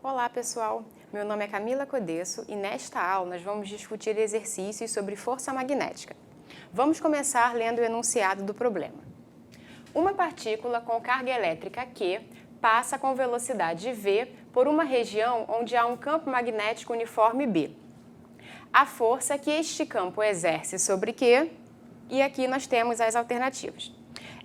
Olá pessoal, meu nome é Camila Codesso e nesta aula nós vamos discutir exercícios sobre força magnética. Vamos começar lendo o enunciado do problema. Uma partícula com carga elétrica Q passa com velocidade v por uma região onde há um campo magnético uniforme B. A força que este campo exerce sobre Q, e aqui nós temos as alternativas.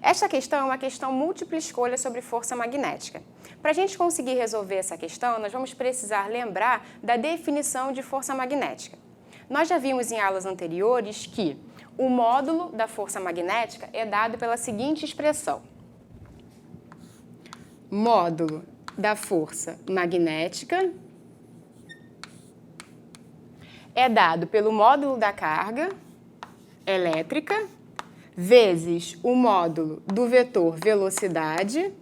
Esta questão é uma questão múltipla escolha sobre força magnética. Para a gente conseguir resolver essa questão, nós vamos precisar lembrar da definição de força magnética. Nós já vimos em aulas anteriores que o módulo da força magnética é dado pela seguinte expressão. Módulo da força magnética é dado pelo módulo da carga elétrica vezes o módulo do vetor velocidade,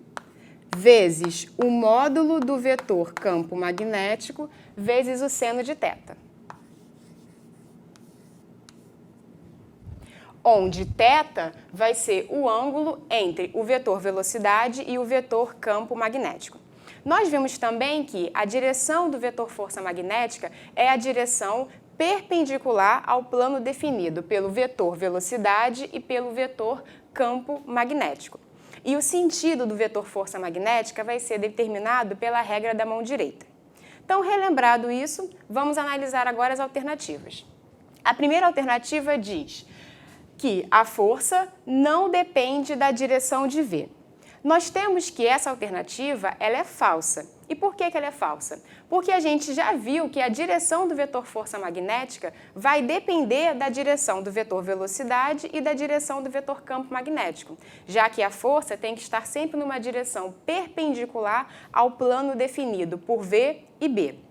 vezes o módulo do vetor campo magnético, vezes o seno de θ. Onde θ vai ser o ângulo entre o vetor velocidade e o vetor campo magnético. Nós vimos também que a direção do vetor força magnética é a direção perpendicular ao plano definido pelo vetor velocidade e pelo vetor campo magnético. E o sentido do vetor força magnética vai ser determinado pela regra da mão direita. Então, relembrado isso, vamos analisar agora as alternativas. A primeira alternativa diz que a força não depende da direção de V. Nós temos que essa alternativa ela é falsa. E por que ela é falsa? Porque a gente já viu que a direção do vetor força magnética vai depender da direção do vetor velocidade e da direção do vetor campo magnético, já que a força tem que estar sempre numa direção perpendicular ao plano definido por V e B.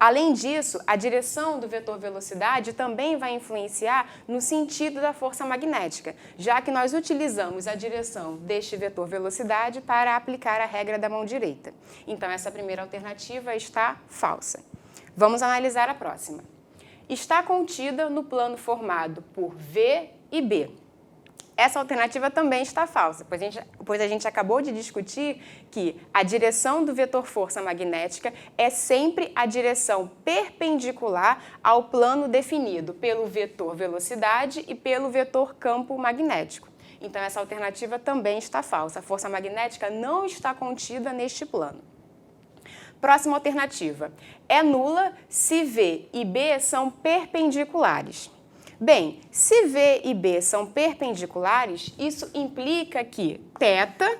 Além disso, a direção do vetor velocidade também vai influenciar no sentido da força magnética, já que nós utilizamos a direção deste vetor velocidade para aplicar a regra da mão direita. Então, essa primeira alternativa está falsa. Vamos analisar a próxima. Está contida no plano formado por V e B. Essa alternativa também está falsa, pois a gente acabou de discutir que a direção do vetor força magnética é sempre a direção perpendicular ao plano definido pelo vetor velocidade e pelo vetor campo magnético. Então, essa alternativa também está falsa. A força magnética não está contida neste plano. Próxima alternativa. É nula se V e B são perpendiculares. Bem, se V e B são perpendiculares, isso implica que θ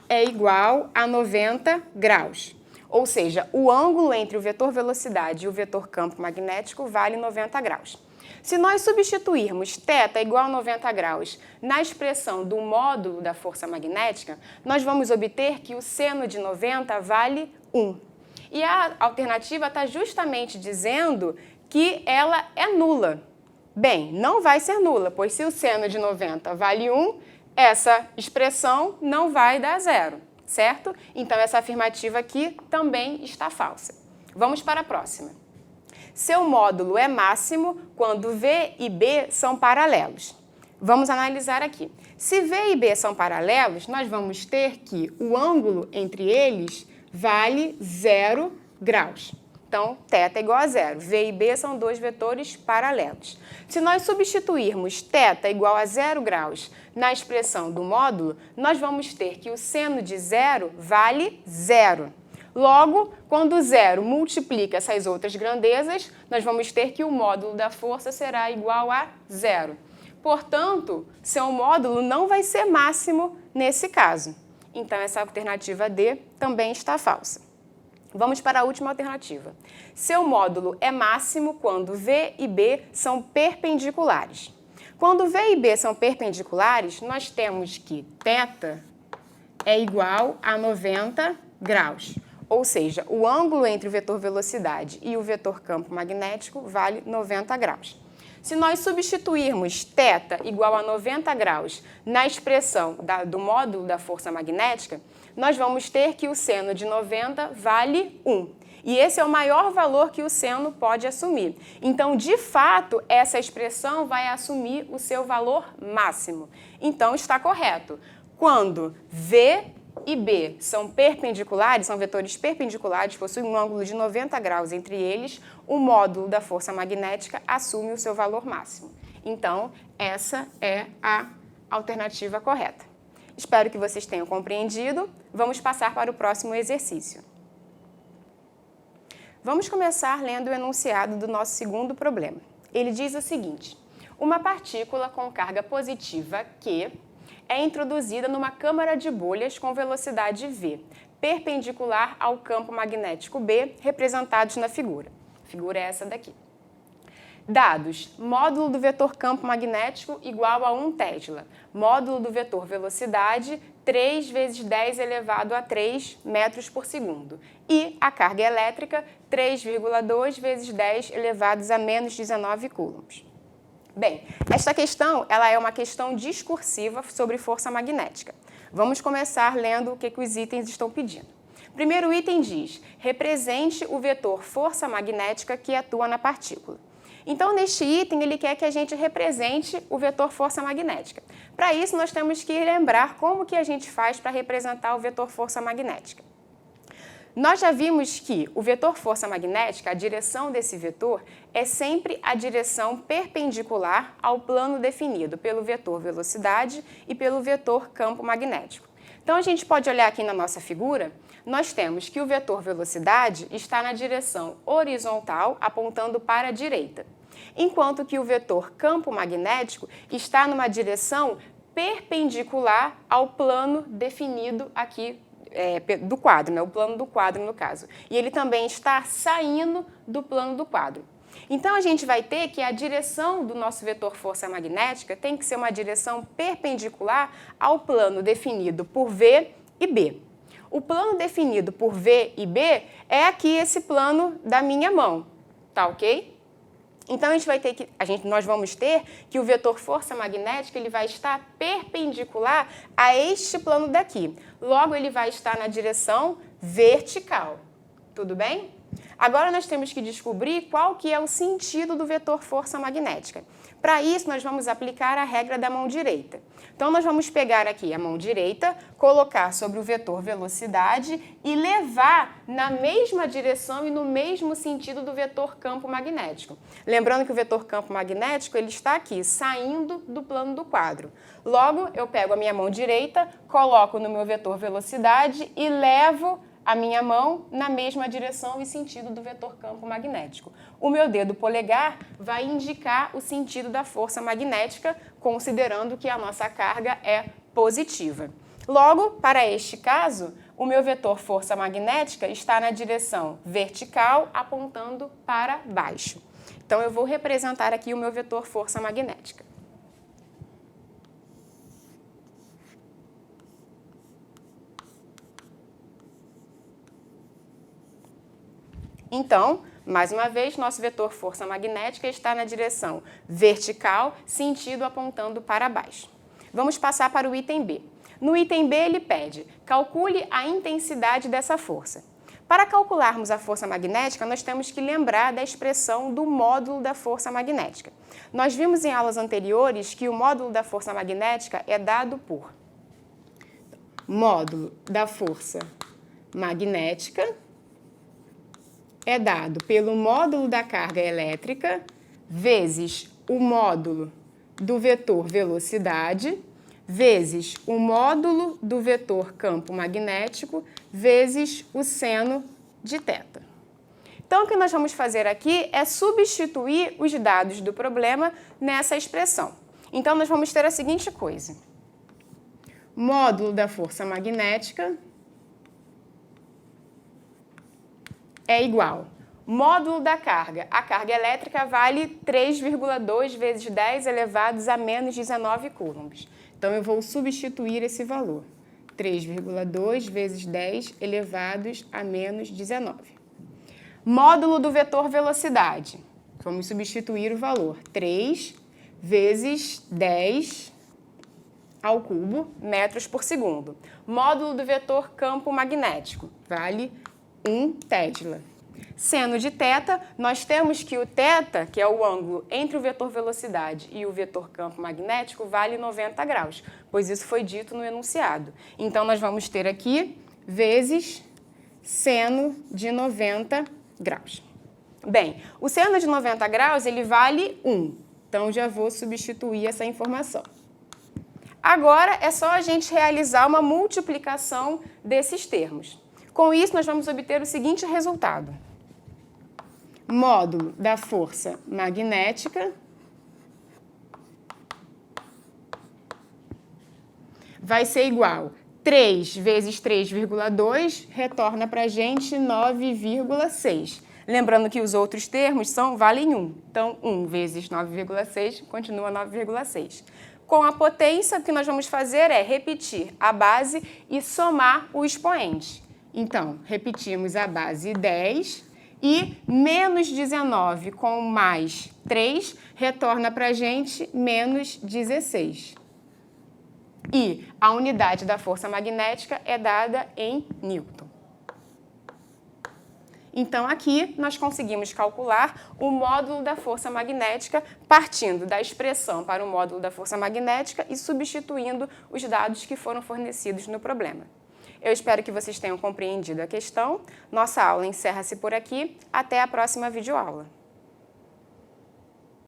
é igual a 90 graus. Ou seja, o ângulo entre o vetor velocidade e o vetor campo magnético vale 90 graus. Se nós substituirmos θ igual a 90 graus na expressão do módulo da força magnética, nós vamos obter que o seno de 90 vale 1. E a alternativa está justamente dizendo que ela é nula. Bem, não vai ser nula, pois se o seno de 90 vale 1, essa expressão não vai dar zero, certo? Então, essa afirmativa aqui também está falsa. Vamos para a próxima. Seu módulo é máximo quando V e B são paralelos. Vamos analisar aqui. Se V e B são paralelos, nós vamos ter que o ângulo entre eles vale 0 graus. Então, θ é igual a zero. V e B são dois vetores paralelos. Se nós substituirmos θ igual a 0 graus na expressão do módulo, nós vamos ter que o seno de zero vale zero. Logo, quando zero multiplica essas outras grandezas, nós vamos ter que o módulo da força será igual a zero. Portanto, seu módulo não vai ser máximo nesse caso. Então, essa alternativa D também está falsa. Vamos para a última alternativa. Seu módulo é máximo quando V e B são perpendiculares. Quando V e B são perpendiculares, nós temos que θ é igual a 90 graus. Ou seja, o ângulo entre o vetor velocidade e o vetor campo magnético vale 90 graus. Se nós substituirmos θ igual a 90 graus na expressão do módulo da força magnética, nós vamos ter que o seno de 90 vale 1. E esse é o maior valor que o seno pode assumir. Então, de fato, essa expressão vai assumir o seu valor máximo. Então, está correto. Quando V e B são perpendiculares, são vetores perpendiculares, possuem um ângulo de 90 graus entre eles, o módulo da força magnética assume o seu valor máximo. Então, essa é a alternativa correta. Espero que vocês tenham compreendido. Vamos passar para o próximo exercício. Vamos começar lendo o enunciado do nosso segundo problema. Ele diz o seguinte: uma partícula com carga positiva Q é introduzida numa câmara de bolhas com velocidade v, perpendicular ao campo magnético B, representados na figura. A figura é essa daqui. Dados: módulo do vetor campo magnético igual a 1 Tesla, módulo do vetor velocidade 3 vezes 10 elevado a 3 metros por segundo e a carga elétrica 3,2 vezes 10 elevados a menos 19 coulombs. Bem, esta questão ela é uma questão discursiva sobre força magnética. Vamos começar lendo o que os itens estão pedindo. Primeiro item diz: represente o vetor força magnética que atua na partícula. Então, neste item, ele quer que a gente represente o vetor força magnética. Para isso, nós temos que lembrar como que a gente faz para representar o vetor força magnética. Nós já vimos que o vetor força magnética, a direção desse vetor, é sempre a direção perpendicular ao plano definido pelo vetor velocidade e pelo vetor campo magnético. Então, a gente pode olhar aqui na nossa figura, nós temos que o vetor velocidade está na direção horizontal, apontando para a direita, enquanto que o vetor campo magnético está numa direção perpendicular ao plano definido aqui do quadro, né? O plano do quadro no caso. E ele também está saindo do plano do quadro. Então, a gente vai ter que a direção do nosso vetor força magnética tem que ser uma direção perpendicular ao plano definido por V e B. O plano definido por V e B é aqui esse plano da minha mão, tá ok? Então, nós vamos ter que o vetor força magnética ele vai estar perpendicular a este plano daqui. Logo, ele vai estar na direção vertical. Tudo bem? Agora, nós temos que descobrir qual que é o sentido do vetor força magnética. Para isso, nós vamos aplicar a regra da mão direita. Então, nós vamos pegar aqui a mão direita, colocar sobre o vetor velocidade e levar na mesma direção e no mesmo sentido do vetor campo magnético. Lembrando que o vetor campo magnético ele está aqui, saindo do plano do quadro. Logo, eu pego a minha mão direita, coloco no meu vetor velocidade e levo a minha mão na mesma direção e sentido do vetor campo magnético. O meu dedo polegar vai indicar o sentido da força magnética, considerando que a nossa carga é positiva. Logo, para este caso, o meu vetor força magnética está na direção vertical, apontando para baixo. Então, eu vou representar aqui o meu vetor força magnética. Então, mais uma vez, nosso vetor força magnética está na direção vertical, sentido apontando para baixo. Vamos passar para o item B. No item B, ele pede: calcule a intensidade dessa força. Para calcularmos a força magnética, nós temos que lembrar da expressão do módulo da força magnética. Nós vimos em aulas anteriores que o módulo da força magnética é dado por módulo da força magnética é dado pelo módulo da carga elétrica vezes o módulo do vetor velocidade vezes o módulo do vetor campo magnético vezes o seno de θ. Então, o que nós vamos fazer aqui é substituir os dados do problema nessa expressão. Então, nós vamos ter a seguinte coisa: módulo da força magnética é igual módulo da carga. A carga elétrica vale 3,2 vezes 10 elevados a menos 19 coulombs. Então, eu vou substituir esse valor. 3,2 vezes 10 elevados a menos 19. Módulo do vetor velocidade. Vamos substituir o valor. 3 vezes 10 ao cubo metros por segundo. Módulo do vetor campo magnético. Vale 1 Tesla. Seno de θ, nós temos que o θ, que é o ângulo entre o vetor velocidade e o vetor campo magnético, vale 90 graus, pois isso foi dito no enunciado. Então, nós vamos ter aqui vezes seno de 90 graus. Bem, o seno de 90 graus, ele vale 1. Então, já vou substituir essa informação. Agora, é só a gente realizar uma multiplicação desses termos. Com isso, nós vamos obter o seguinte resultado. Módulo da força magnética vai ser igual 3 vezes 3,2 retorna para a gente 9,6. Lembrando que os outros termos valem 1. Então, 1 vezes 9,6 continua 9,6. Com a potência, o que nós vamos fazer é repetir a base e somar o expoente. Então, repetimos a base 10 e menos 19 com mais 3 retorna para a gente menos 16. E a unidade da força magnética é dada em Newton. Então, aqui nós conseguimos calcular o módulo da força magnética partindo da expressão para o módulo da força magnética e substituindo os dados que foram fornecidos no problema. Eu espero que vocês tenham compreendido a questão. Nossa aula encerra-se por aqui. Até a próxima videoaula.